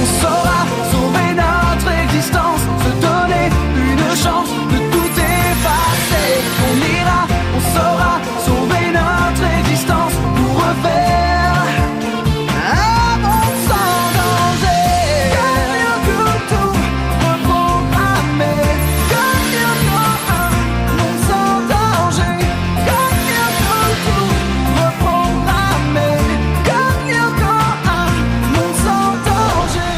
on saura sauver notre existence, se donner une chance de tout effacer. On ira, on saura sauver notre existence pour refaire un monde sans danger. Quelqu'un peut tout reprogrammer. Quelqu'un peut un monde sans danger. Quelqu'un peut tout reprogrammer. Quelqu'un peut un monde sans danger.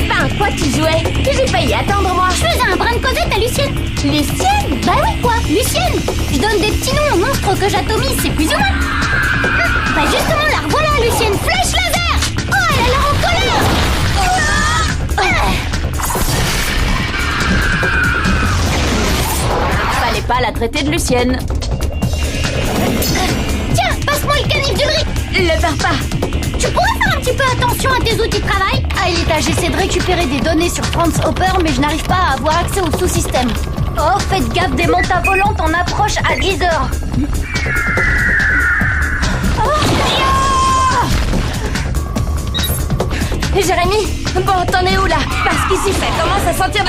Ben, quoi tu jouais? J'ai failli attendre moi. Je faisais un brin de causette à Lucienne. Lucienne? Bah oui quoi, Lucienne. Je donne des petits noms aux monstres que j'atomise, c'est plus ou moins. Bah justement la revoilà Lucienne, flèche laser. Oh elle a l'air en colère. Fallait pas la traiter de Lucienne. Tiens, passe-moi le canif d'Ulrich. Le perds pas. Tu pourrais faire un petit peu attention à tes outils de travail? À l'étage, j'essaie de récupérer des données sur Franz Hopper, mais je n'arrive pas à avoir accès au sous-système. Oh, faites gaffe, des montas volantes en approche à 10 heures. Jérémy, bon, t'en es où là? Parce qu'ici, ça commence à sentir...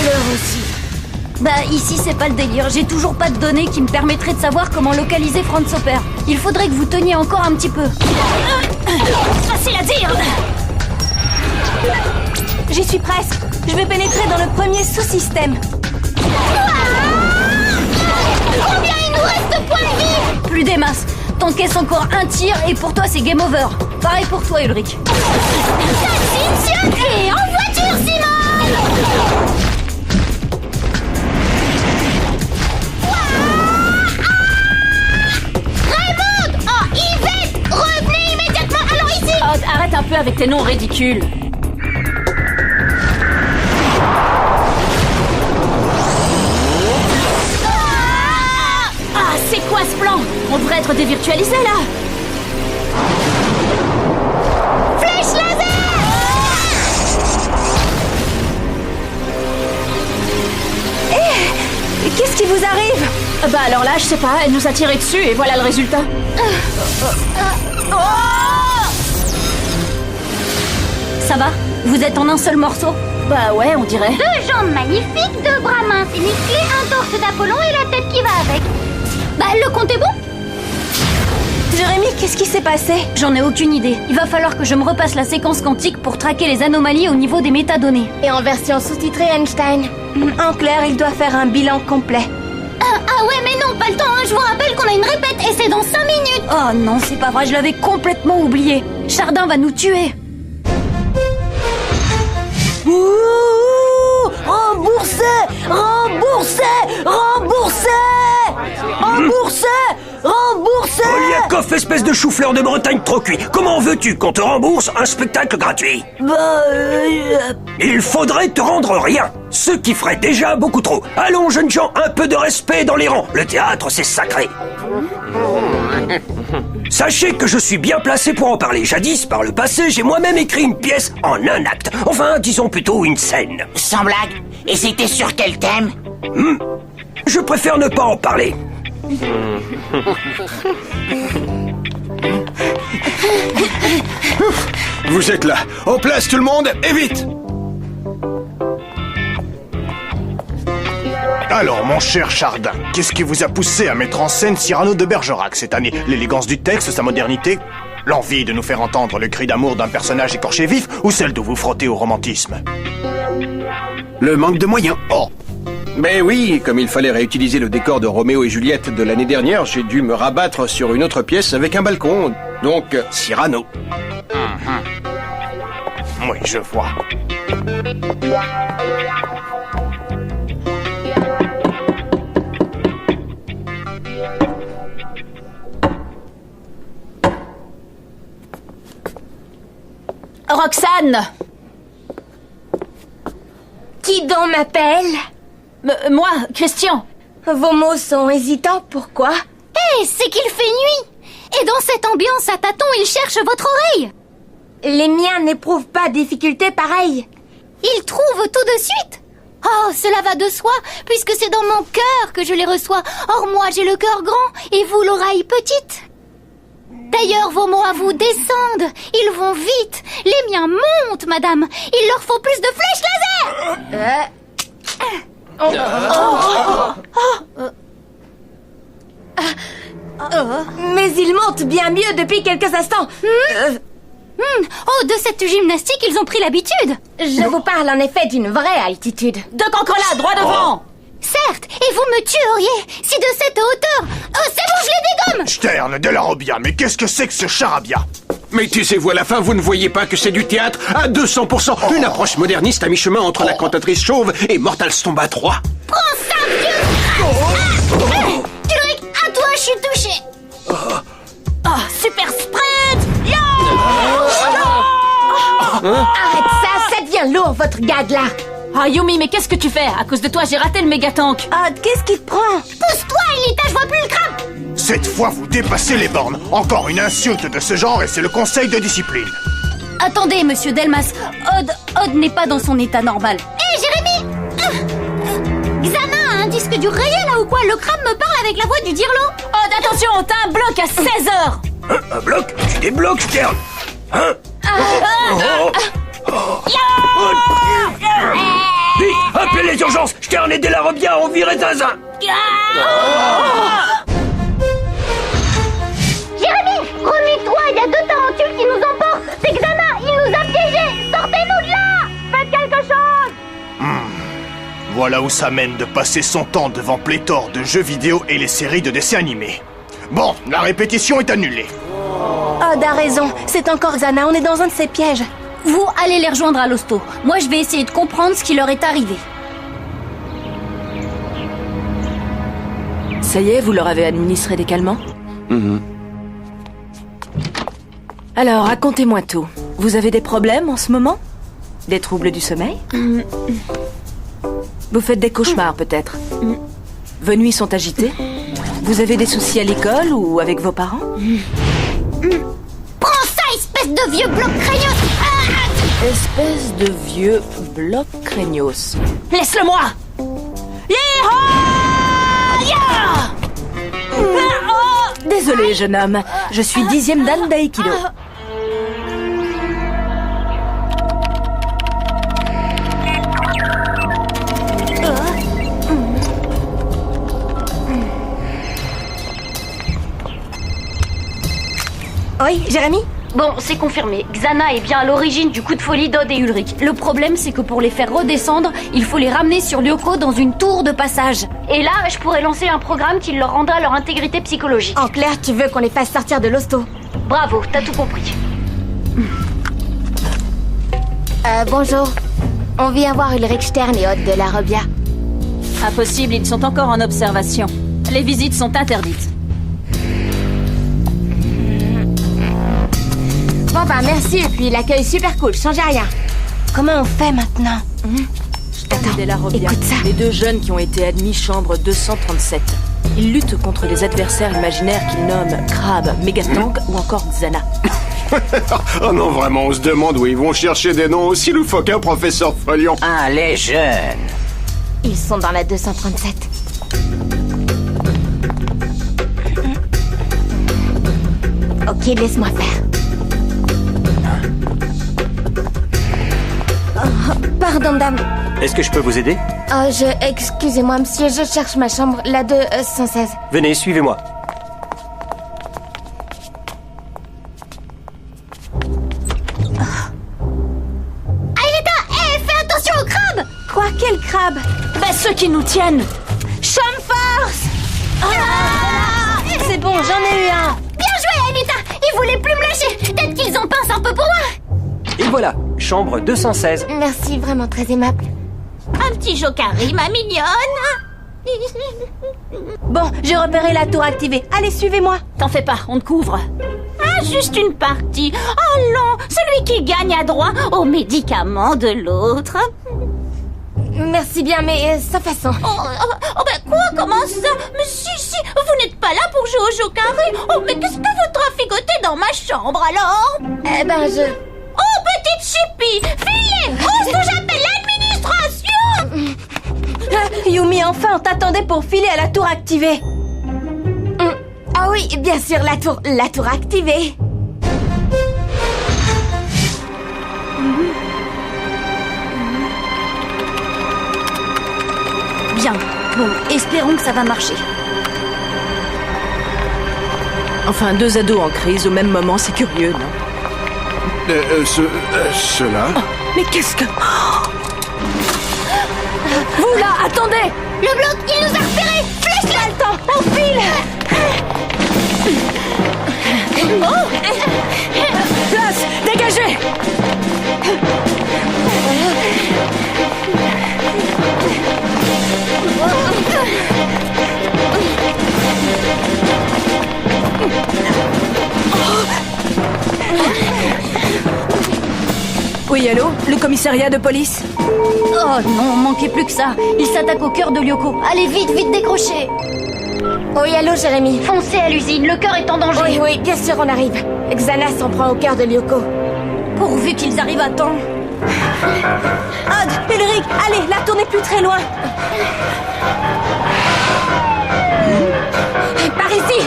L'heure aussi. Bah ici c'est pas le délire, j'ai toujours pas de données qui me permettraient de savoir comment localiser Franz Hopper. Il faudrait que vous teniez encore un petit peu. Facile à dire. J'y suis presque. Je vais pénétrer dans le premier sous-système. Combien il nous reste de points de vie? Plus des masses. T'encaisses encore un tir et pour toi c'est game over. Pareil pour toi Ulrich. Et en voiture Simone. Odd, arrête un peu avec tes noms ridicules. Ah, c'est quoi ce plan? On devrait être dévirtualisé là. Flèche laser. Qu'est-ce qui vous arrive? Bah alors là, je sais pas, elle nous a tiré dessus et voilà le résultat. Ça va? Vous êtes en un seul morceau? Bah ouais, on dirait. 2 jambes magnifiques, 2 bras minces et musclés, un torse d'Apollon et la tête qui va avec. Bah le compte est bon? Jérémy, qu'est-ce qui s'est passé? J'en ai aucune idée. Il va falloir que je me repasse la séquence quantique pour traquer les anomalies au niveau des métadonnées. Et en version sous-titrée Einstein. En clair, il doit faire un bilan complet. Ah ouais mais non, pas le temps hein. Je vous rappelle qu'on a une répète et c'est dans 5 minutes. Oh non, c'est pas vrai, je l'avais complètement oublié. Chardin va nous tuer. Ouh, remboursé, remboursé, remboursé, remboursé, remboursé. Poliakov, espèce de chou-fleur de Bretagne trop cuit. Comment veux-tu qu'on te rembourse un spectacle gratuit? Il faudrait te rendre rien, ce qui ferait déjà beaucoup trop. Allons, jeunes gens, un peu de respect dans les rangs. Le théâtre, c'est sacré. Sachez que je suis bien placé pour en parler. Jadis, par le passé, j'ai moi-même écrit une pièce en un acte. Enfin, disons plutôt une scène. Sans blague. Et c'était sur quel thème? Je préfère ne pas en parler. Vous êtes là. En place tout le monde, et vite! Alors, mon cher Chardin, qu'est-ce qui vous a poussé à mettre en scène Cyrano de Bergerac cette année? L'élégance du texte, sa modernité? L'envie de nous faire entendre le cri d'amour d'un personnage écorché vif ou celle de vous frotter au romantisme? Le manque de moyens. Oh! Mais oui, comme il fallait réutiliser le décor de Roméo et Juliette de l'année dernière, j'ai dû me rabattre sur une autre pièce avec un balcon. Donc, Cyrano. Oui, je vois. Roxane! Qui Qui donc m'appelle? Moi, Christian. Vos mots sont hésitants, pourquoi? C'est qu'il fait nuit. Et dans cette ambiance à tâtons, il cherche votre oreille. Les miens n'éprouvent pas de difficultés pareilles. Il trouve tout de suite. Oh, cela va de soi, puisque c'est dans mon cœur que je les reçois. Or moi, j'ai le cœur grand et vous l'oreille petite. D'ailleurs, vos mots à vous descendent. Ils vont vite. Les miens montent, madame. Il leur faut plus de flèches laser. Mais ils montent bien mieux depuis quelques instants. Oh, de cette gymnastique, ils ont pris l'habitude. Je vous parle en effet d'une vraie altitude. De cancrelat, droit devant. Certes, et vous me tueriez si de cette hauteur... Oh, c'est bon, je les dégomme. Stern, de la Robia, mais qu'est-ce que c'est que ce charabia? Mais taisez-vous à la fin, vous ne voyez pas que c'est du théâtre à 200%. Une approche moderniste à mi-chemin entre la cantatrice chauve et Mortal Stomba 3. Prends ça, vieux Ulrich, à toi, je suis touché. Super sprint. Arrête ça, ça devient lourd votre gag là. Ah, Yumi, mais qu'est-ce que tu fais? À cause de toi, j'ai raté le méga-tank. Qu'est-ce qui te prend? Pousse-toi, Elita, je vois plus le crabe. Cette fois, vous dépassez les bornes. Encore une insulte de ce genre et c'est le conseil de discipline. Attendez, monsieur Delmas. Odd n'est pas dans son état normal. Hé, Jérémy Xana a un disque dur réel là ou quoi? Le crabe me parle avec la voix du dirlo. Odd, attention, t'as un bloc à 16h. Un bloc? Tu débloques, Stern. Vite, appelez les urgences. Stern et De la Robia ont viré Zinzin. Jérémy, remets-toi, il y a 2 tarentules qui nous emportent. C'est Xana, il nous a piégés. Sortez-nous de là. Faites quelque chose. Voilà où ça mène de passer son temps devant pléthore de jeux vidéo et les séries de dessins animés. Bon, la répétition est annulée. Odd a raison, c'est encore Xana, on est dans un de ses pièges. Vous allez les rejoindre à l'hosto. Moi, je vais essayer de comprendre ce qui leur est arrivé. Ça y est, vous leur avez administré des calmants? Alors, racontez-moi tout. Vous avez des problèmes en ce moment? Des troubles du sommeil? Vous faites des cauchemars, peut-être? Vos nuits sont agitées? Vous avez des soucis à l'école ou avec vos parents? Prends ça, espèce de vieux bloc crayon. Espèce de vieux bloc craignos. Laisse-le-moi. Désolé, jeune homme. Je suis 10e dan d'Aikido. Oui, Jérémy? Bon, c'est confirmé. Xana est bien à l'origine du coup de folie d'Odd et Ulrich. Le problème, c'est que pour les faire redescendre, il faut les ramener sur Lyoko dans une tour de passage. Et là, je pourrais lancer un programme qui leur rendra leur intégrité psychologique. En clair, tu veux qu'on les fasse sortir de l'hosto? Bravo, t'as tout compris. Bonjour. On vient voir Ulrich Stern et Odd de la Robia. Impossible, ils sont encore en observation. Les visites sont interdites. Bon bah merci, et puis l'accueil super cool, changez rien. Comment on fait maintenant? Attends, De la Robia, écoute ça. les 2 jeunes qui ont été admis chambre 237. Ils luttent contre des adversaires imaginaires qu'ils nomment Crabe, Megatank ou encore Xana. Oh non, vraiment, on se demande où ils vont chercher des noms aussi loufoques, hein, professeur Folion. Ah, les jeunes. Ils sont dans la 237. Ok, laisse-moi faire. Oh, pardon, dame. Est-ce que je peux vous aider? Excusez-moi, monsieur, je cherche ma chambre, la 216. Venez, suivez-moi. Fais attention au crabe. Quoi, quel crabe? Bah, ceux qui nous tiennent. Chum Force! C'est bon, j'en ai eu un. Bien joué, Anita. Ils voulaient plus me lâcher. Peut-être qu'ils en pincent un peu pour moi. Et voilà, chambre 216. Merci, vraiment très aimable. Un petit jocari, ma mignonne. Bon, j'ai repéré la tour activée. Allez, suivez-moi. T'en fais pas, on te couvre. Ah, juste une partie. Allons, celui qui gagne a droit aux médicaments de l'autre. Merci bien, mais sans façon. Oh ben quoi? Comment ça? Mais si, vous n'êtes pas là pour jouer au jeu carré. Oh, mais qu'est-ce que vous traficotez dans ma chambre alors? Eh ben, je... Oh, petite chipie! Filez! Oh, ce que j'appelle l'administration! Yumi, enfin, on t'attendait pour filer à la tour activée. Ah oui, bien sûr, la tour activée. Bien. Bon, espérons que ça va marcher. Enfin, 2 ados en crise au même moment, c'est curieux, non? Cela... Oh, mais qu'est-ce que... Vous là, attendez! Le bloc, il nous a repérés! Flèche là! Pas le temps, on file! Place, dégagez! Oui, allô? Le commissariat de police? Oh non, manquait plus que ça. Il s'attaque au cœur de Lyoko. Allez, vite, décrochez! Oui, allô, Jérémy? Foncez à l'usine, le cœur est en danger! Oui, bien sûr, on arrive. Xana s'en prend au cœur de Lyoko. Pourvu qu'ils arrivent à temps. Odd, Ulrich, allez, la tour n'est plus très loin. Par ici!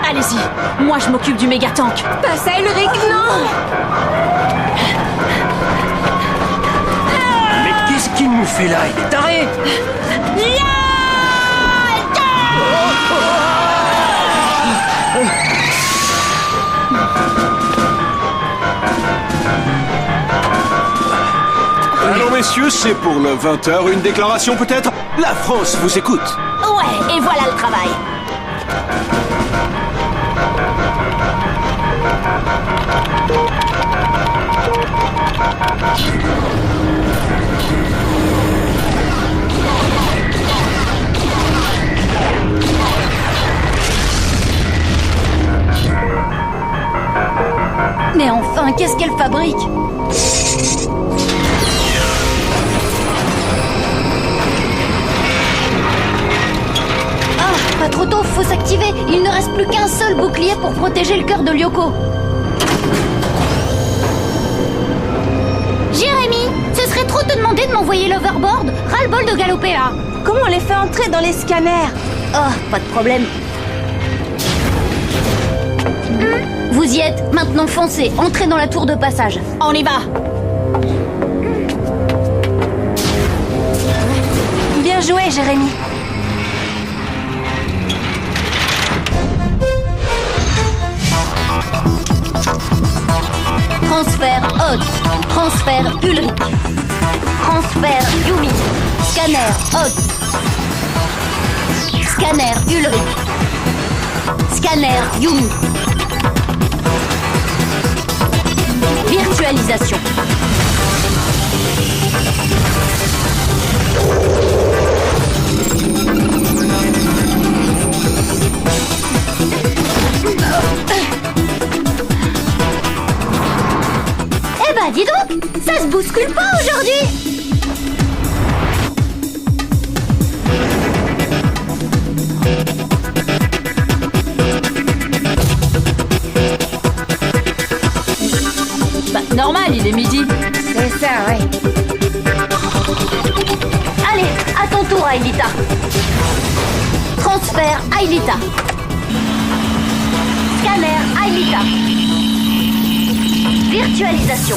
Allez-y, moi je m'occupe du méga-tank. Pas ça, Ulrich, non! Mais qu'est-ce qu'il nous fait là? Il est taré! Alors messieurs, c'est pour le 20h, une déclaration peut-être? La France vous écoute. Ouais, et voilà le travail! Mais enfin, qu'est-ce qu'elle fabrique? Ah, pas trop tôt, faut s'activer! Il ne reste plus qu'un seul bouclier pour protéger le cœur de Lyoko. Jérémy, ce serait trop te demander de m'envoyer l'overboard. Ras-le-bol de galoper là. Comment on les fait entrer dans les scanners? Oh, pas de problème. Vous y êtes, maintenant foncez, entrez dans la tour de passage. On y va. Bien joué, Jérémy. Transfert Odd. Transfert Ulrich. Transfert Yumi. Scanner Odd. Scanner Ulrich. Scanner Yumi. Virtualisation. Eh ben dis donc, ça se bouscule pas aujourd'hui. Bah, normal, il est midi. C'est ça, ouais. Allez, à ton tour, Aelita. Transfert Aelita. Scanner Aelita. Virtualisation.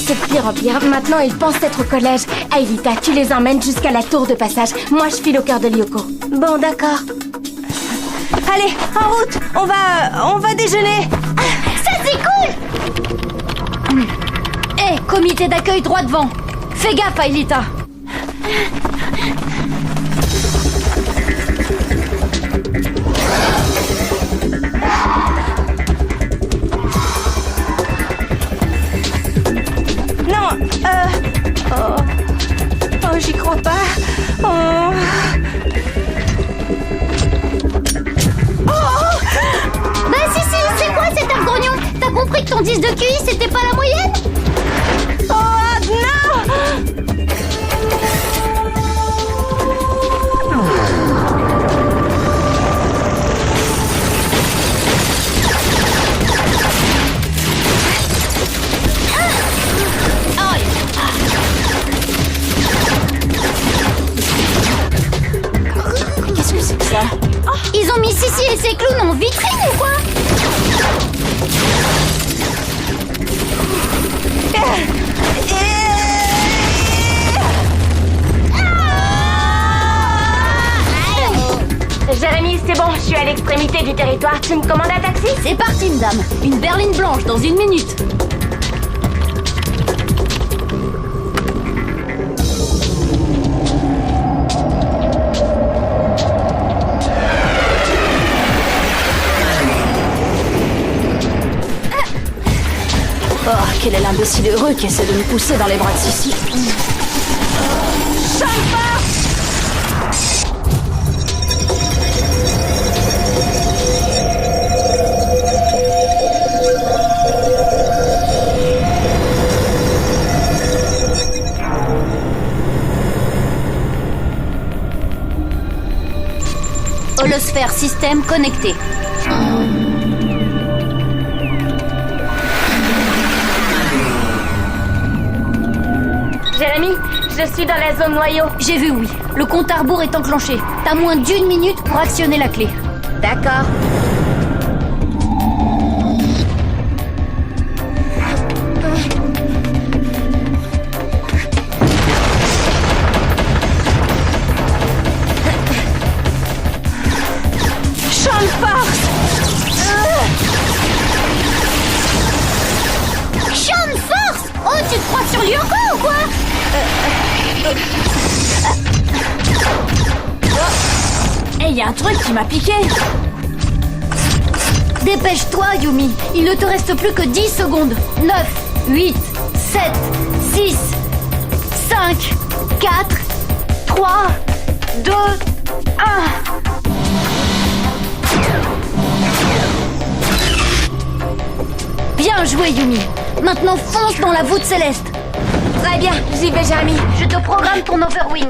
C'est pire en pire. Maintenant, ils pensent être au collège. Aelita, tu les emmènes jusqu'à la tour de passage. Moi, je file au cœur de Lyoko. Bon, d'accord. Allez, en route. On va déjeuner. Ça, c'est cool. Hé, comité d'accueil droit devant. Fais gaffe, Aelita. Non, Oh, j'y crois pas. Bah ton 10 de QI, c'était pas la moyenne? Oh, Adna! Qu'est-ce que c'est que ça? Ils ont mis Sissi et ses clowns en vitrine ou quoi? Jérémy, c'est bon, je suis à l'extrémité du territoire. Tu me commandes un taxi? C'est parti, madame. Une berline blanche dans 1 minute. Oh, quel est l'imbécile heureux qui essaie de me pousser dans les bras de Sissi. Holosphère système connecté. Jérémy, je suis dans la zone noyau. J'ai vu, oui. Le compte à rebours est enclenché. T'as moins d'1 minute pour actionner la clé. D'accord. Champ de force! Champ de force! Oh, tu te crois sur Lyoko ou quoi? Eh, y a un truc qui m'a piqué. Dépêche-toi, Yumi. Il ne te reste plus que 10 secondes. 9, 8, 7, 6, 5, 4, 3, 2, 1. Bien joué, Yumi. Maintenant, fonce dans la voûte céleste. Très bien, j'y vais, Jérémy. Je te programme ton overwing.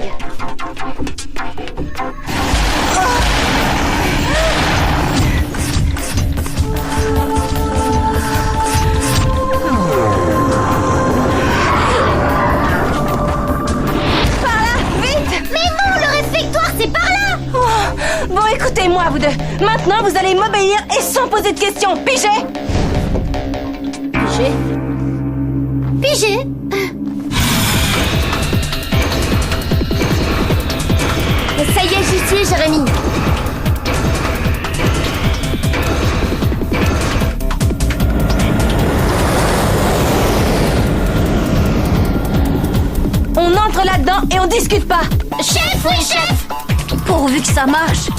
Par là, vite! Mais non, le réfectoire, c'est par là! Oh, bon, écoutez-moi, vous deux. Maintenant, vous allez m'obéir et sans poser de questions. Pigé? Pigé? Pigé? Ça y est, j'y suis, Jérémy. On entre là-dedans et on discute pas. Chef, oui, chef! Pourvu que ça marche.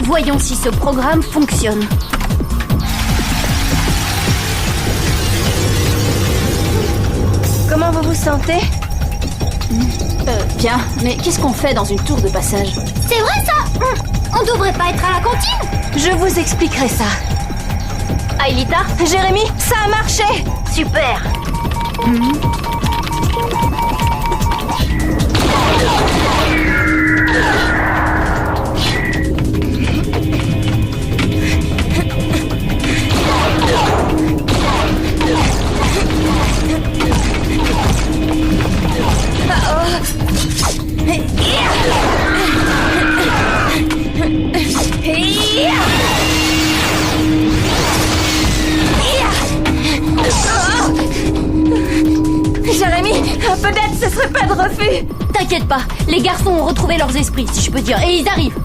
Voyons si ce programme fonctionne. Comment vous vous sentez? Bien, mais qu'est-ce qu'on fait dans une tour de passage? C'est vrai ça? On devrait pas être à la cantine? Je vous expliquerai ça. Aelita? Jérémy, ça a marché! Super! Jérémy, peut-être ce serait pas de refus. T'inquiète pas, les garçons ont retrouvé leurs esprits, si je peux dire, et ils arrivent.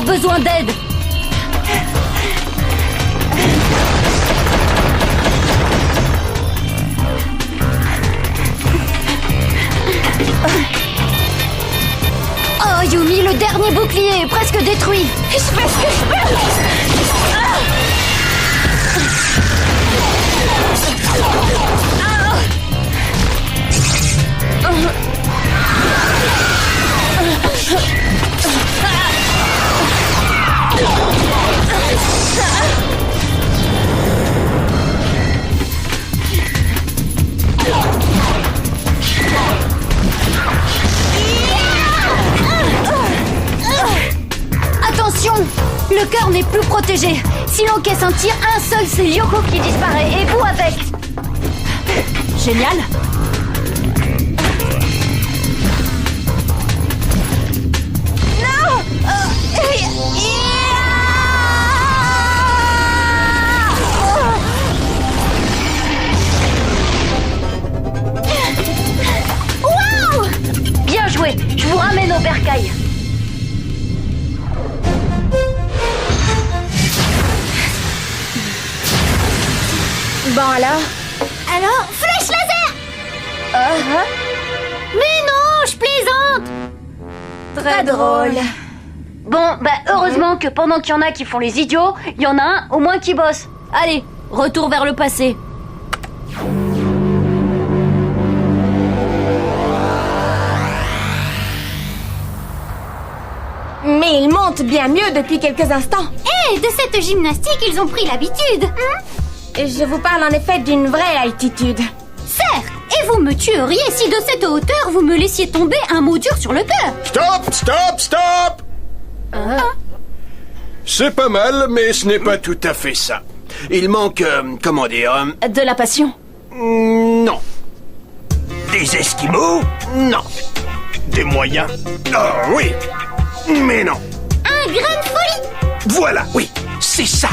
a besoin d'aide. Oh, Yumi, le dernier bouclier est presque détruit. Je fais ce que je peux. Attention, le cœur n'est plus protégé. Si l'on caisse un tir, un seul, c'est Lyoko qui disparaît, et vous avec. Génial. Non. Wow! Bien joué, je vous ramène au bercail. Bon alors? Alors, flèche laser! Mais non, je plaisante! Très drôle. Bon, bah heureusement que pendant qu'il y en a qui font les idiots, il y en a un au moins qui bosse. Allez, retour vers le passé. Mais ils montent bien mieux depuis quelques instants. Eh, de cette gymnastique, ils ont pris l'habitude. Je vous parle en effet d'une vraie altitude. Certes, et vous me tueriez si de cette hauteur vous me laissiez tomber un mot dur sur le cœur. Stop, stop, stop! C'est pas mal, mais ce n'est pas tout à fait ça. Il manque, comment dire... De la passion. Non. Des Esquimaux? Non. Des moyens. Oh oui, mais non. Un grain de folie. Voilà, oui, c'est ça.